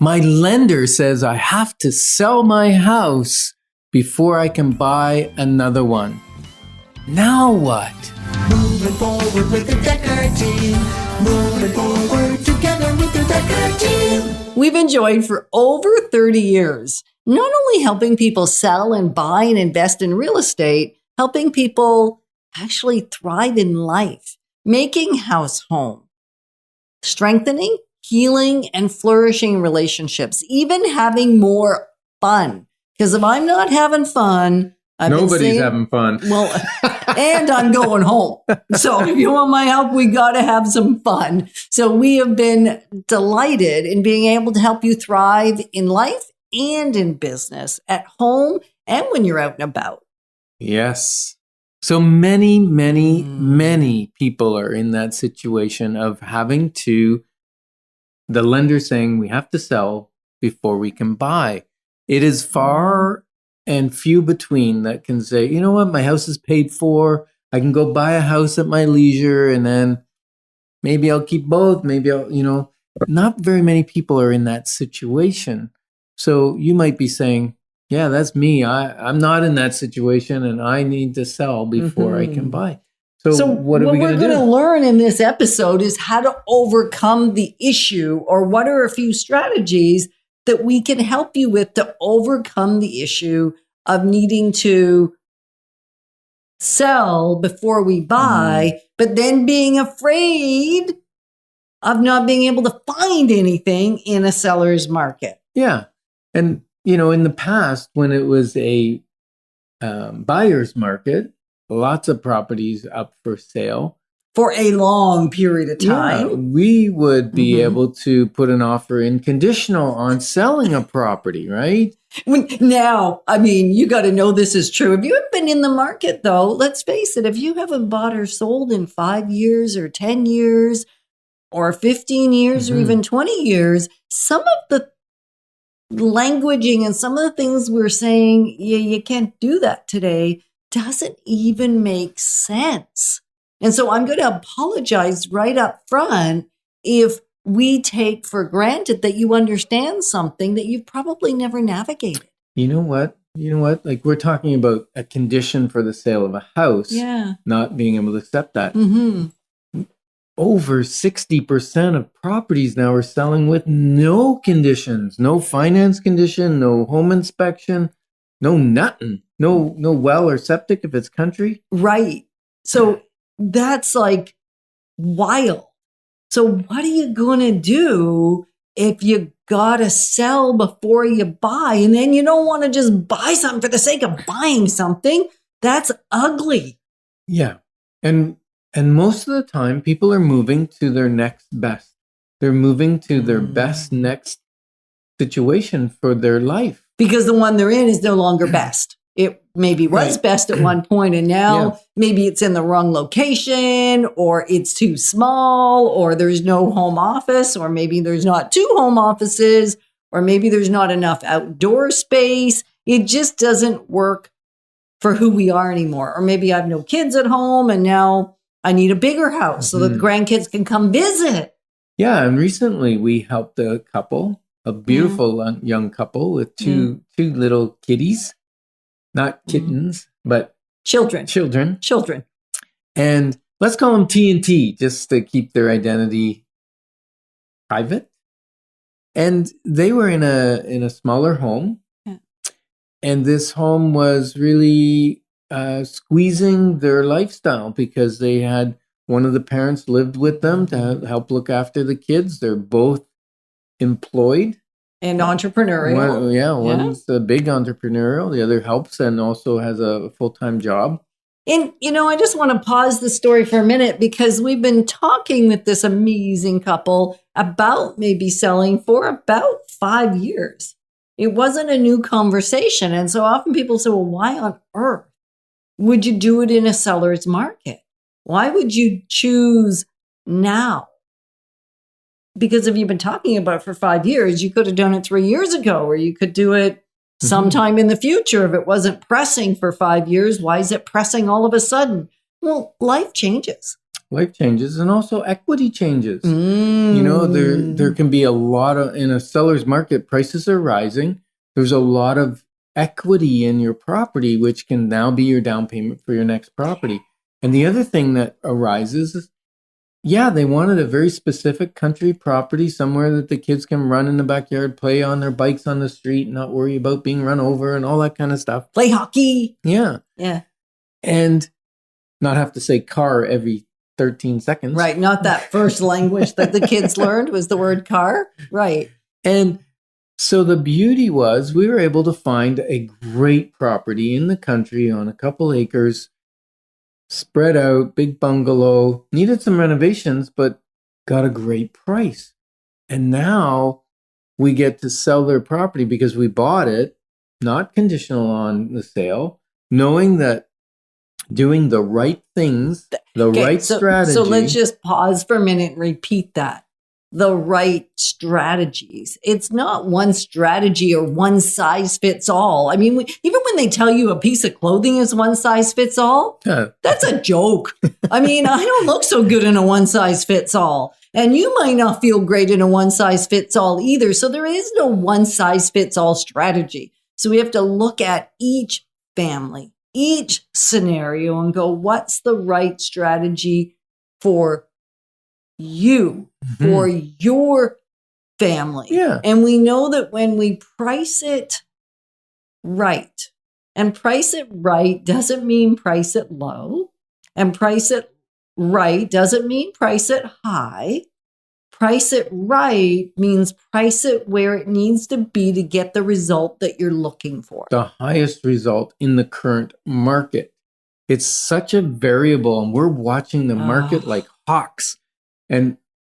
My lender says I have to sell my house before I can buy another one. Now what? Moving forward with the Decker team. Moving forward together with the Decker team. We've enjoyed for over 30 years, not only helping people sell and buy and invest in real estate, helping people actually thrive in life, making house home, strengthening, healing, and flourishing relationships, even having more fun. Because if I'm not having fun, Nobody's having fun. Well, and I'm going home. So if you want my help, we got to have some fun. So we have been delighted in being able to help you thrive in life and in business, at home and when you're out and about. Yes. So many people are in that situation of having to, the lender saying we have to sell before we can buy. It is far and few between that can say, you know what, my house is paid for. I can go buy a house at my leisure and then maybe I'll keep both. Maybe I'll, not very many people are in that situation. So you might be saying, yeah, that's me. I'm not in that situation and I need to sell before I can buy. So what are we going to do? What we're going to learn in this episode is how to overcome the issue, or what are a few strategies that we can help you with to overcome the issue of needing to sell before we buy, but then being afraid of not being able to find anything in a seller's market. Yeah. And, in the past, when it was a buyer's market, lots of properties up for sale. For a long period of time. Yeah, we would be able to put an offer in conditional on selling a property, right? Now, you got to know this is true. If you have been in the market, though, let's face it, if you haven't bought or sold in 5 years or 10 years or 15 years or even 20 years, some of the languaging and some of the things we're saying, you can't do that today, doesn't even make sense. And so I'm going to apologize right up front if we take for granted that you understand something that you've probably never navigated. You know what? Like, we're talking about a condition for the sale of a house, not being able to accept that. Over 60% of properties now are selling with no conditions, no finance condition, no home inspection, no nothing, no well or septic if it's country. Right. So that's like wild. So what are you going to do if you got to sell before you buy? And then you don't want to just buy something for the sake of buying something. That's ugly. Yeah. And most of the time, people are moving to their next best. They're moving to their best next situation for their life. Because the one they're in is no longer best. It maybe was best at one point, and now maybe it's in the wrong location, or it's too small, or there's no home office, or maybe there's not 2 home offices, or maybe there's not enough outdoor space. It just doesn't work for who we are anymore. Or maybe I have no kids at home, and now I need a bigger house so that the grandkids can come visit. Yeah, and recently we helped a couple, a beautiful young couple with two little kitties. Not kittens, but children. And let's call them T&T just to keep their identity private. And they were in a smaller home. Yeah. And this home was really squeezing their lifestyle because they had one of the parents lived with them to help look after the kids. They're both employed. And entrepreneurial. One's a big entrepreneurial. The other helps and also has a full-time job. And, I just want to pause the story for a minute because we've been talking with this amazing couple about maybe selling for about 5 years. It wasn't a new conversation. And so often people say, well, why on earth would you do it in a seller's market? Why would you choose now? Because if you've been talking about it for 5 years, you could have done it 3 years ago, or you could do it sometime in the future. If it wasn't pressing for 5 years, why is it pressing all of a sudden? Well, life changes. life changes, and also equity changes. Mm. You know, there can be a lot of, in a seller's market, prices are rising. There's a lot of equity in your property, which can now be your down payment for your next property. And the other thing that arises is, yeah, they wanted a very specific country property, somewhere that the kids can run in the backyard, play on their bikes on the street, not worry about being run over and all that kind of stuff. Play hockey. Yeah. Yeah. And not have to say car every 13 seconds. Right. Not that first language that the kids learned was the word car. Right. And so the beauty was we were able to find a great property in the country on a couple acres, spread out, big bungalow, needed some renovations, but got a great price. And now we get to sell their property because we bought it, not conditional on the sale, knowing that doing the right things, the right strategy. So let's just pause for a minute and repeat that. The right strategies. It's not one strategy or one size fits all. I mean, even when they tell you a piece of clothing is one size fits all, that's a joke. I mean, I don't look so good in a one size fits all. And you might not feel great in a one size fits all either. So there is no one size fits all strategy. So we have to look at each family, each scenario, and go, what's the right strategy for you, for your family? Yeah. And we know that when we price it right, and price it right doesn't mean price it low, and price it right doesn't mean price it high. Price it right means price it where it needs to be to get the result that you're looking for. The highest result in the current market. It's such a variable, and we're watching the market like hawks. And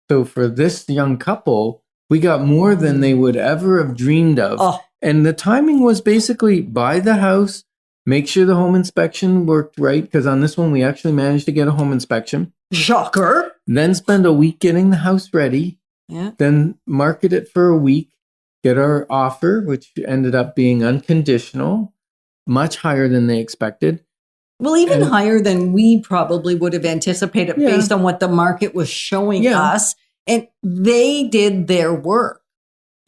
so for this young couple, we got more than they would ever have dreamed of. And the timing was basically buy the house, make sure the home inspection worked right, because on this one, we actually managed to get a home inspection. Shocker. Then spend a week getting the house ready. Yeah. Then market it for a week, get our offer, which ended up being unconditional, much higher than they expected. Well, even higher than we probably would have anticipated based on what the market was showing us. And they did their work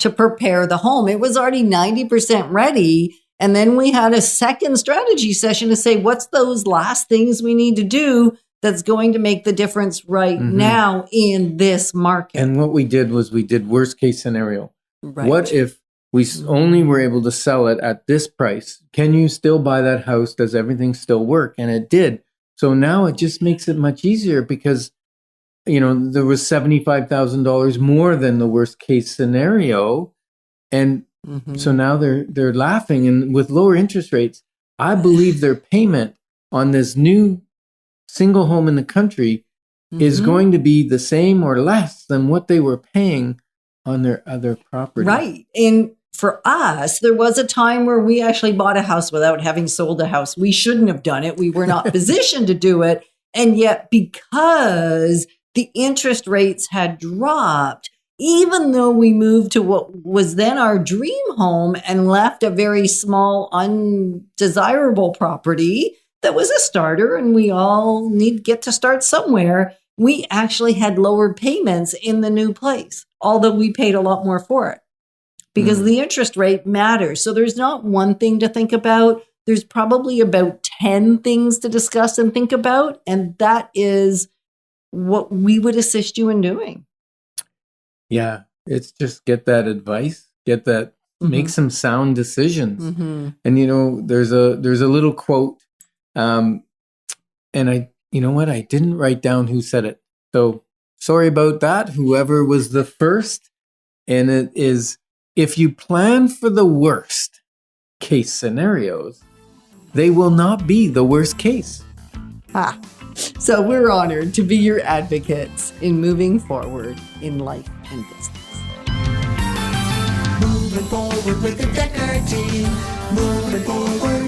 to prepare the home. It was already 90% ready. And then we had a second strategy session to say, what's those last things we need to do that's going to make the difference right now in this market? And what we did was we did worst case scenario. Right. What if we only were able to sell it at this price? Can you still buy that house? Does everything still work? And it did. So now it just makes it much easier because, you know, there was $75,000 more than the worst case scenario. And so now they're laughing. And with lower interest rates, I believe their payment on this new single home in the country is going to be the same or less than what they were paying on their other property. Right. And for us, there was a time where we actually bought a house without having sold a house. We shouldn't have done it. We were not positioned to do it. And yet, because the interest rates had dropped, even though we moved to what was then our dream home and left a very small, undesirable property that was a starter, and we all need to get to start somewhere, we actually had lower payments in the new place, although we paid a lot more for it because the interest rate matters. So there's not one thing to think about. There's probably about 10 things to discuss and think about. And that is what we would assist you in doing. Yeah. It's just get that advice, get that, make some sound decisions. And, you know, there's a little quote. And you know what? I didn't write down who said it. So sorry about that. Whoever was the first. And it is, if you plan for the worst case scenarios, they will not be the worst case. So we're honored to be your advocates in moving forward in life and business. Moving forward with the Decker team. Moving forward.